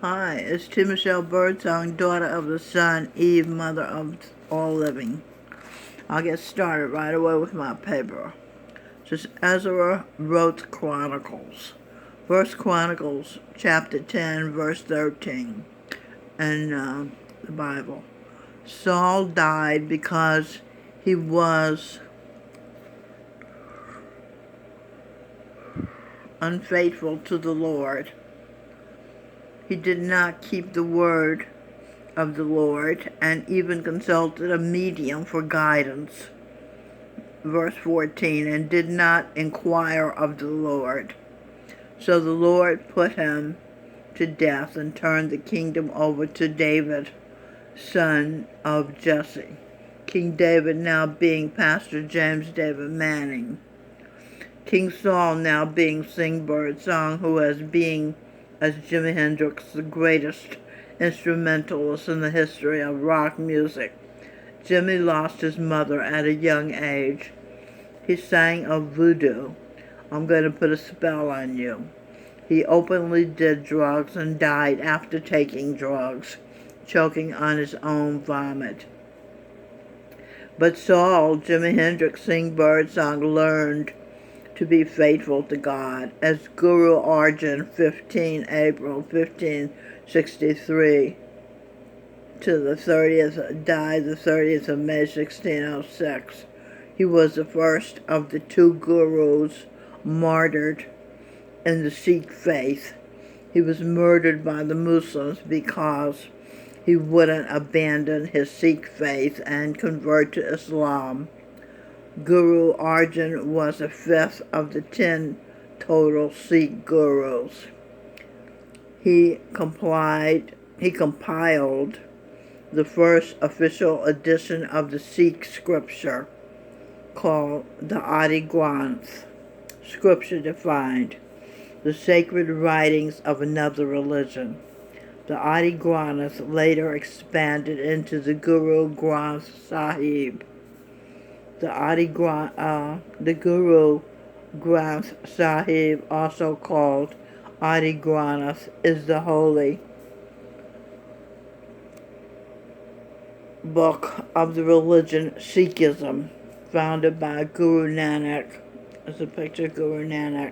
Hi, it's T. Michelle Birdsong, daughter of the sun, Eve, mother of all living. I'll get started right away with my paper. Just Ezra wrote Chronicles. First Chronicles, chapter 10, verse 13 in the Bible. Saul died because he was unfaithful to the Lord. He did not keep the word of the Lord and even consulted a medium for guidance. Verse 14, and did not inquire of the Lord. So the Lord put him to death and turned the kingdom over to David, son of Jesse. King David now being Pastor James David Manning. King Saul now being Sing Birdsong, who as Jimi Hendrix, the greatest instrumentalist in the history of rock music. Jimmy lost his mother at a young age. He sang of voodoo. I'm going to put a spell on you. He openly did drugs and died after taking drugs, choking on his own vomit. But Saul, Jimi Hendrix, Sing Birdsong, learned to be faithful to God, as Guru Arjan, 15 April 1563 to the 30th, died the 30th of May 1606. He was the first of the two gurus martyred in the Sikh faith. He was murdered by the Muslims because he wouldn't abandon his Sikh faith and convert to Islam. Guru Arjan was the fifth of the 10 total Sikh gurus. He compiled the first official edition of the Sikh scripture called the Adi Granth. Scripture defined the sacred writings of another religion. The Adi Granth later expanded into the Guru Granth Sahib. The Guru Granth Sahib, also called Adi Granth, is the holy book of the religion Sikhism, founded by Guru Nanak. There's a picture of Guru Nanak,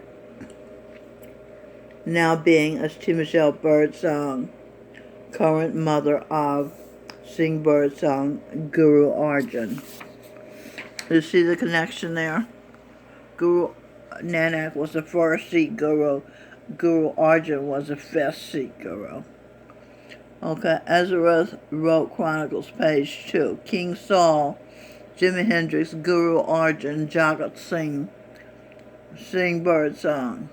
now being, as T. Michelle Birdsong, current mother of Sing Birdsong, Guru Arjan. You see the connection there? Guru Nanak was the first Sikh guru. Guru Arjan was the fifth Sikh guru. Okay, Ezra wrote Chronicles, page 2. King Saul, Jimi Hendrix, Guru Arjan, Jagat Singh, Sing Birdsong.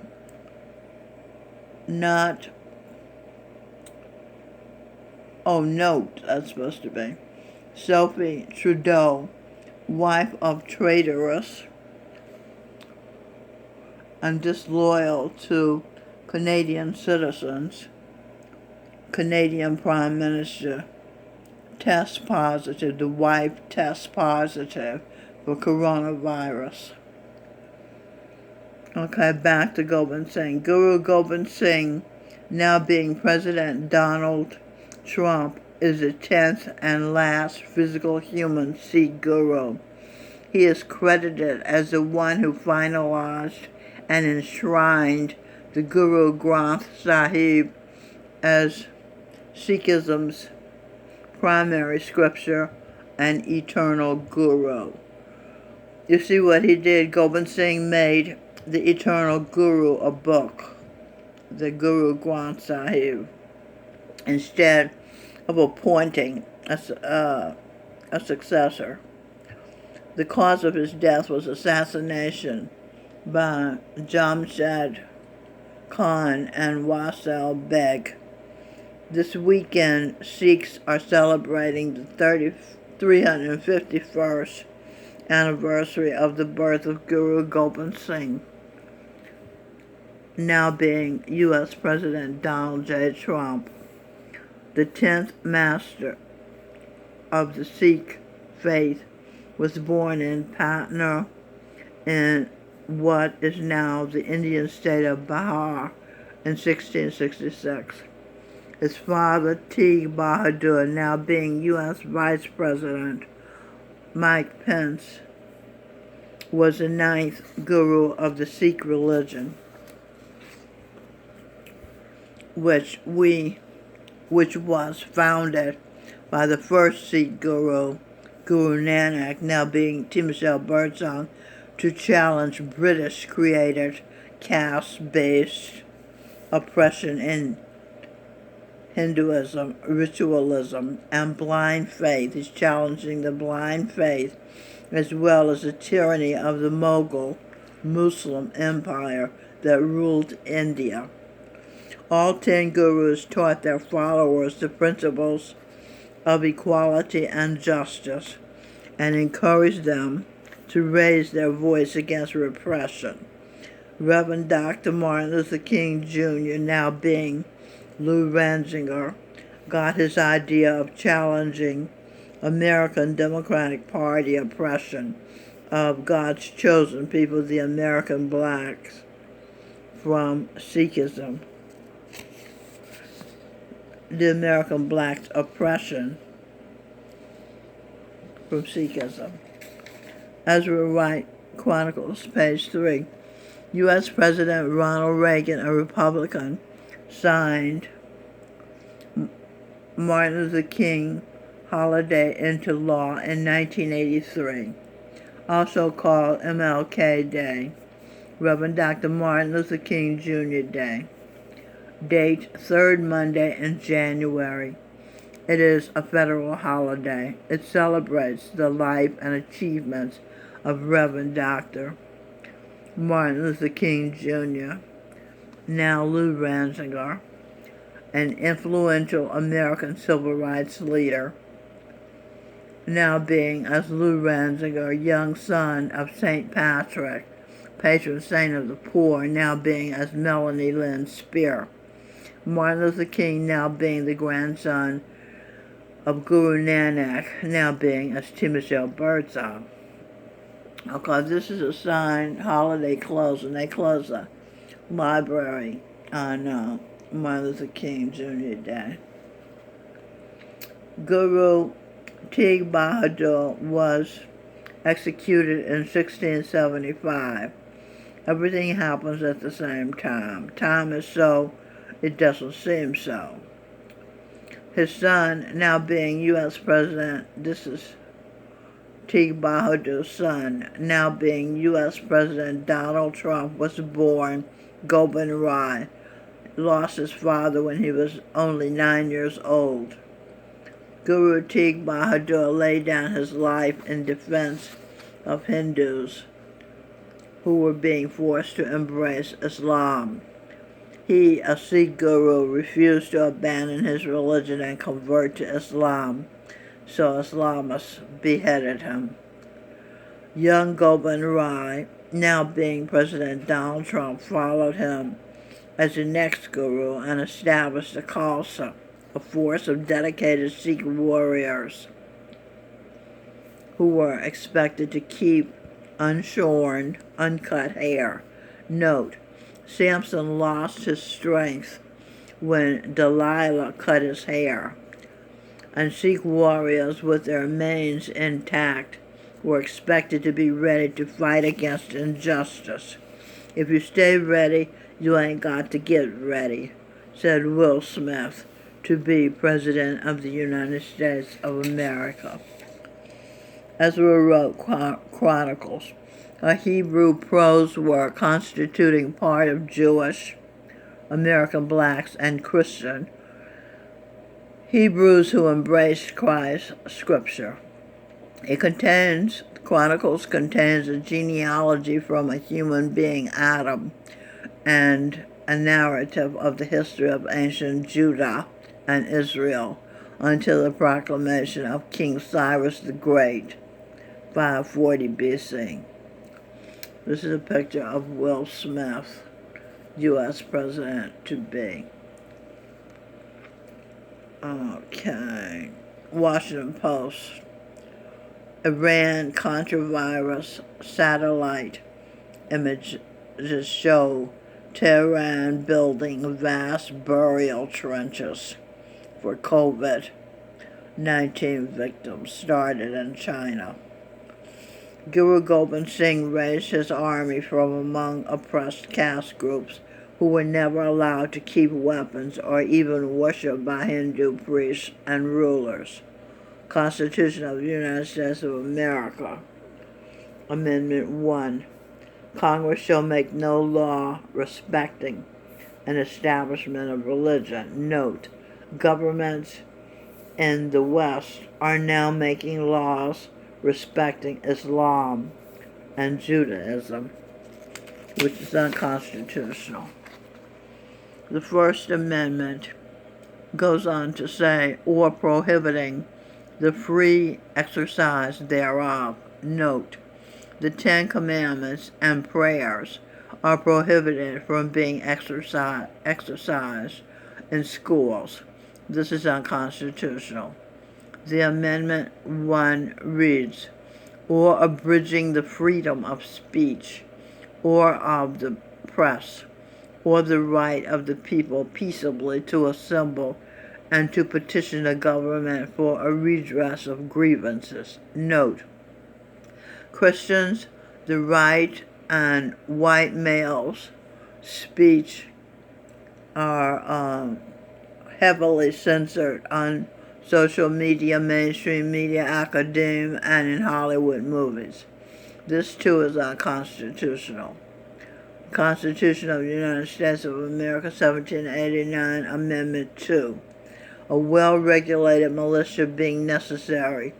Note, that's supposed to be. Sophie Trudeau, wife of traitorous and disloyal to Canadian citizens. Canadian Prime Minister tests positive. The wife tests positive for coronavirus. Okay, back to Gobind Singh. Guru Gobind Singh, now being President Donald Trump, is the 10th and last physical human Sikh guru. He is credited as the one who finalized and enshrined the Guru Granth Sahib as Sikhism's primary scripture and eternal guru. You see what he did? Gobind Singh made the eternal guru a book, the Guru Granth Sahib, instead of appointing a successor. The cause of his death was assassination by Jamshed Khan and Wasel Beg. This weekend, Sikhs are celebrating the 351st anniversary of the birth of Guru Gobind Singh, now being U.S. President Donald J. Trump. The 10th master of the Sikh faith was born in Patna in what is now the Indian state of Bihar in 1666. His father, Teague Bahadur, now being U.S. Vice President Mike Pence, was the ninth guru of the Sikh religion, which was founded by the first Sikh guru, Guru Nanak, now being Timothy Birdsong, to challenge British-created caste-based oppression in Hinduism, ritualism, and blind faith. He's challenging the blind faith as well as the tyranny of the Mughal Muslim empire that ruled India. All 10 gurus taught their followers the principles of equality and justice and encouraged them to raise their voice against repression. Reverend Dr. Martin Luther King Jr., now being Lou Ranzinger, got his idea of challenging American Democratic Party oppression of God's chosen people, the American blacks, from Sikhism. The American blacks' oppression from Sikhism. Ezra Wright Chronicles, page 3. U.S. President Ronald Reagan, a Republican, signed Martin Luther King holiday into law in 1983, also called MLK Day, Reverend Dr. Martin Luther King Jr. Day. Date, third Monday in January. It is a federal holiday. It celebrates the life and achievements of Reverend Dr. Martin Luther King Jr., now Lou Ranzinger, an influential American civil rights leader, now being as Lou Ranzinger, young son of St. Patrick, patron saint of the poor, now being as Melanie Lynn Spear. Martin Luther King now being the grandson of Guru Nanak, now being as Timothy Birdsong. Okay, this is a signed holiday close, and they close the library on Martin Luther King Jr. Day. Guru Teague Bahadur was executed in 1675. Everything happens at the same time. Time is so, it doesn't seem so. His son, now being U.S. President, this is Teague Bahadur's son, now being U.S. President Donald Trump, was born Gobind Rai. Lost his father when he was only 9 years old. Guru Teague Bahadur laid down his life in defense of Hindus who were being forced to embrace Islam. He, a Sikh guru, refused to abandon his religion and convert to Islam, so Islamists beheaded him. Young Gobind Rai, now being President Donald Trump, followed him as the next guru and established the Khalsa, a force of dedicated Sikh warriors who were expected to keep unshorn, uncut hair. Note, Samson lost his strength when Delilah cut his hair, and Sikh warriors with their manes intact were expected to be ready to fight against injustice. If you stay ready, you ain't got to get ready, said Will Smith, to be President of the United States of America. Ezra wrote Chronicles, a Hebrew prose work constituting part of Jewish, American blacks, and Christian Hebrews who embraced Christ's scripture. Chronicles contains a genealogy from a human being, Adam, and a narrative of the history of ancient Judah and Israel until the proclamation of King Cyrus the Great, 540 BC. This is a picture of Will Smith, U.S. President to be. Okay. Washington Post. Iran Contra-virus satellite images show Tehran building vast burial trenches. for COVID-19 victims started in China. Guru Gobind Singh raised his army from among oppressed caste groups who were never allowed to keep weapons or even worship by Hindu priests and rulers. Constitution of the United States of America, Amendment 1. Congress shall make no law respecting an establishment of religion. Note, governments in the West are now making laws respecting Islam and Judaism, which is unconstitutional. The First Amendment goes on to say, or prohibiting the free exercise thereof. Note, the Ten Commandments and prayers are prohibited from being exercised in schools. This is unconstitutional. The Amendment 1 reads, or abridging the freedom of speech or of the press, or the right of the people peaceably to assemble and to petition the government for a redress of grievances. Note, Christians, the right, and white males' speech are heavily censored on social media, mainstream media, academia, and in Hollywood movies. This too is unconstitutional. Constitution of the United States of America, 1789, Amendment 2. A well-regulated militia being necessary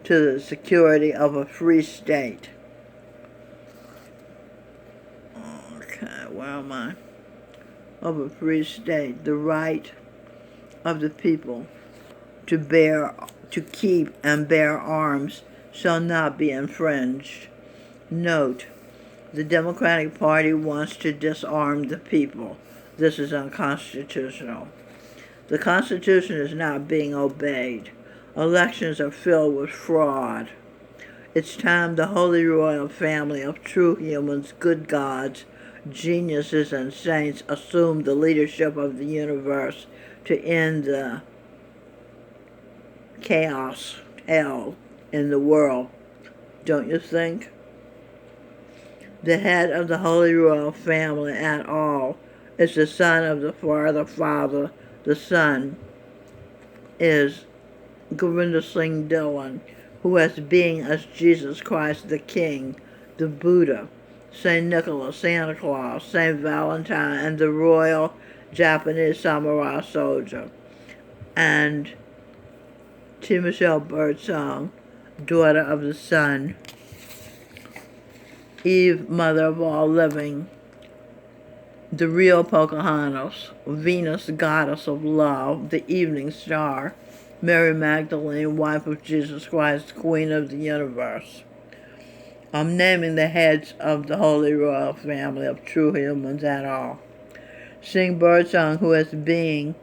to the security of a free state. Okay, where am I? Of a free state. The right of the people to keep and bear arms shall not be infringed. Note, the Democratic Party wants to disarm the people. This is unconstitutional. The Constitution is not being obeyed. Elections are filled with fraud. It's time the Holy Royal Family of true humans, good gods, geniuses, and saints assumed the leadership of the universe to end the chaos, hell in the world. Don't you think? The head of the Holy Royal Family at all is the son of the Father. The son is Govinda Singh Dhillon, who as being as Jesus Christ the King, the Buddha, St. Nicholas, Santa Claus, St. Valentine, and the royal Japanese samurai soldier, and T. Michelle Birdsong, daughter of the sun, Eve, mother of all living, the real Pocahontas, Venus, goddess of love, the evening star, Mary Magdalene, wife of Jesus Christ, queen of the universe. I'm naming the heads of the Holy Royal Family of true humans at all. Sing Birdsong, who as being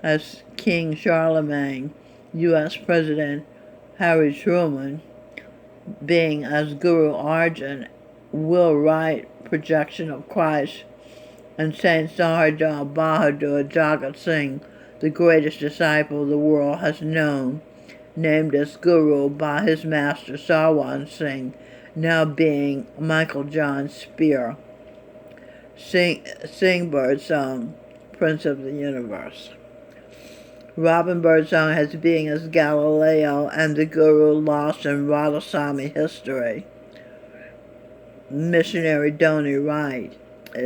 as King Charlemagne, U.S. President Harry Truman, being as Guru Arjan, Will Wright, projection of Christ, and Saint Sahajal Bahadur Jagat Singh, the greatest disciple the world has known, named as Guru by his master Sarwan Singh, now being Michael John Spear. Sing Birdsong, Prince of the Universe. Robin Birdsong has being as Galileo and the Guru lost in Radhaswami history. Missionary Doni Wright.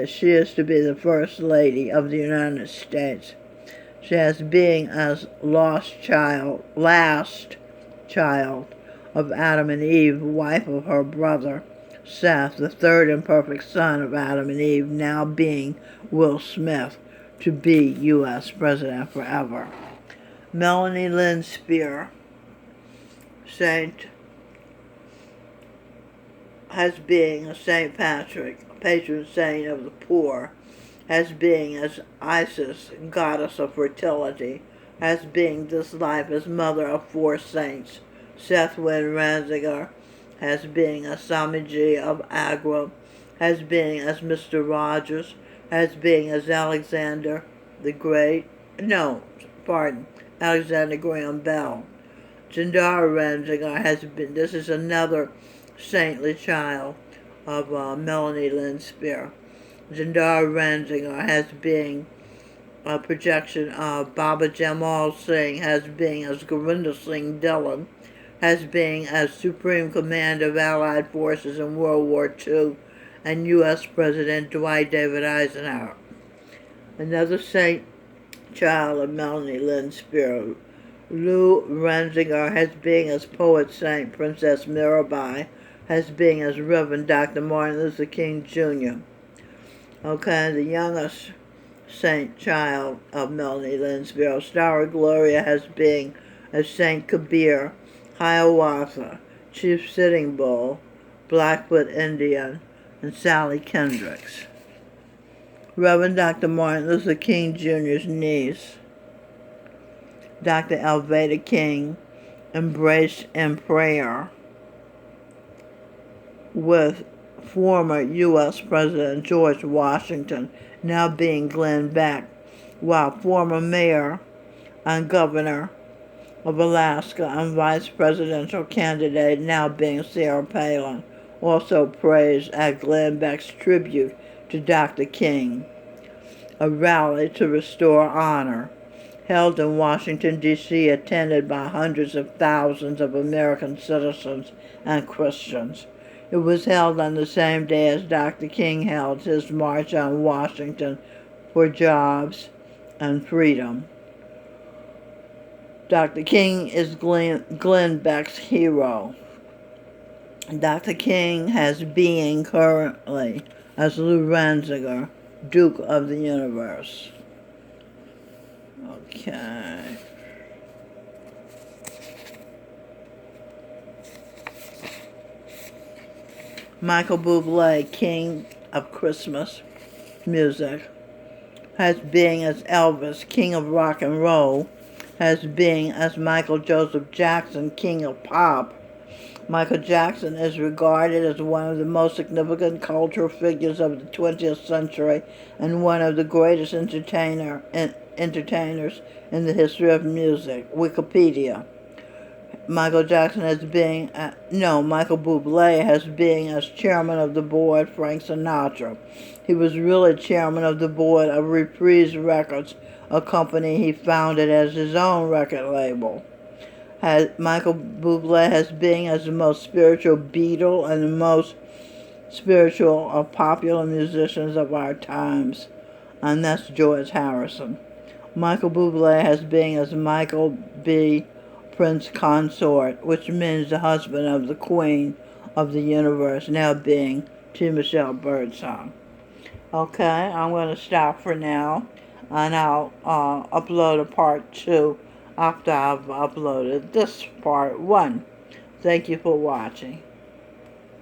She is to be the First Lady of the United States. She has being as last child of Adam and Eve, wife of her brother Seth, the third and perfect son of Adam and Eve, now being Will Smith, to be U.S. President forever. Melanie Lynn Spear, has being a St. Patrick, patron saint of the poor, has being as Isis, goddess of fertility, has being this life as mother of four saints, Seth Win Ranziger, has being as Swamiji of Agra, has being as Mr. Rogers, has being as Alexander the Great, Alexander Graham Bell. Zindara Ransinger has been, this is another saintly child of Melanie Lynn Spear. Zindara Ransinger has been a projection of Baba Jamal Singh, has been as Gurinder Singh Dhillon, has been as Supreme Commander of Allied Forces in World War II, and U.S. President Dwight David Eisenhower. Another saint child of Melanie Lynn Spear, Lou Ransinger, has been as Poet Saint Princess Mirabai, has been as Reverend Dr. Martin Luther King Jr. Okay, the youngest saint child of Melanie Lynn Spear, Ostara Gloria, has been as Saint Kabir, Hiawatha, Chief Sitting Bull, Blackfoot Indian, and Sally Kendricks. Reverend Dr. Martin Luther King Jr.'s niece, Dr. Alveda King, embraced in prayer with former U.S. President George Washington, now being Glenn Beck, while former mayor and governor of Alaska and vice presidential candidate, now being Sarah Palin, also praised at Glenn Beck's tribute to Dr. King, a rally to restore honor, held in Washington, D.C., attended by hundreds of thousands of American citizens and Christians. It was held on the same day as Dr. King held his March on Washington for Jobs and Freedom. Dr. King is Glenn Beck's hero. Dr. King has being currently as Lou Ransinger, Duke of the Universe. Okay. Michael Bublé, King of Christmas music, has been as Elvis, King of Rock and Roll, has been as Michael Joseph Jackson, King of Pop. Michael Jackson is regarded as one of the most significant cultural figures of the 20th century and one of the greatest entertainers in the history of music. Wikipedia. Michael Bublé has been as chairman of the board, Frank Sinatra. He was really chairman of the board of Reprise Records, a company he founded as his own record label. Michael Bublé has been as the most spiritual Beatle and the most spiritual of popular musicians of our times, and that's George Harrison. Michael Bublé has been as Michael B. Prince Consort, which means the husband of the Queen of the Universe, now being T. Michelle Birdsong. Okay, I'm going to stop for now, and I'll upload a part 2 after I've uploaded this part 1. Thank you for watching.